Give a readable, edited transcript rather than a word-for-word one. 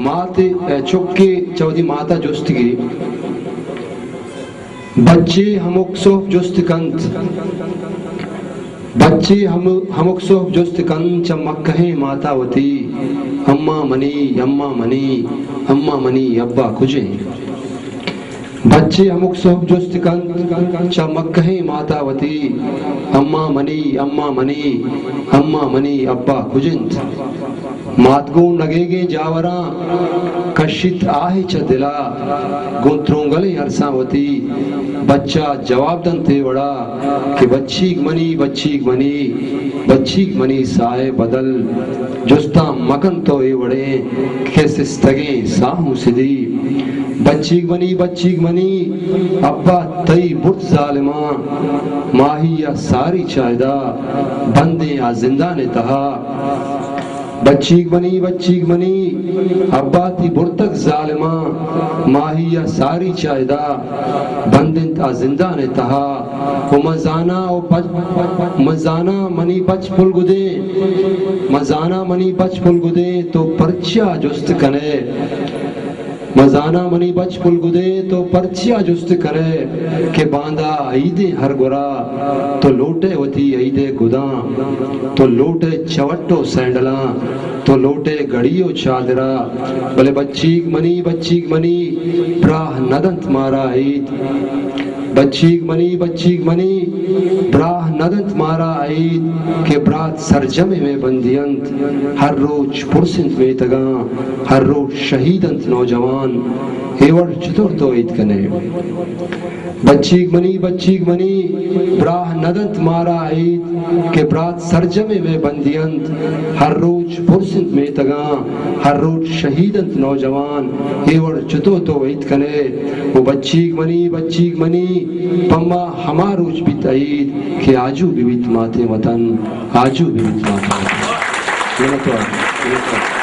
माते चुक्के चौदी माता जुस्तगी बच्चे हमोक्सो जुस्त कंत बच्चे हमोक्सो जुस्त कंत मक्कहे मातावती अम्मा मनी अम्मा मनी अम्मा मनी अब्बा कुजे बच्चे हमोक्सो जुस्त कंत मक्कहे मातावती अम्मा मनी अम्मा मनी अम्मा मनी अब्बा कुजिंत मातगो नगेगे जावरा कशित आहे च दिला गुंत्रोंगले हरसावती बच्चा जवाब दंते वड़ा कि बच्चीक मनी साए बदल जुस्ता मकन तो ए वड़े खेसिस्तगे साहू सिदी बच्चीक मनी अब्बा तई बुट जालिमा माही या सारी चायदा बंदे आ जिंदा ने तहा बच्चीक मनी अब्बा ती बुरतक जालिमा माहिया सारी चायदा बंदिन ता जिंदा ने तहा ओ मजाना मनी बच पुलगुदे तो परचिया जुस्त कने मजाना मनी बच पुलगुदे तो परचिया जुस्त करे के बांदा ईदे हर गुरा तो लोटे होती ईदे गुदा तो लोटे चवट्टो सैंडला तो लोटे गड़ियो चादरा भले बच्चीक मनी ब्राह नदंत मारा ईद बच्चीक मनी ब्राह नदंत मारा ईद के ब्रात सरजमे में बंदियंत हर रोज पुरसिंत में तगा हर रोज शहीदंत नौजवान एवड़ चतुर तो ईद कने बच्चीक मनी ब्राह नदंत मारा ईद के ब्रात सरजमे में बंदियंत हर रोज पुरसिंत में तगा हर रोज शहीदंत नौजवान एवड़ चतुर तो ईद कने वो बच्चीक मनी पम्मा हमारोज भी तईद के आजू भी माथे वतन आजू भी माथे वतन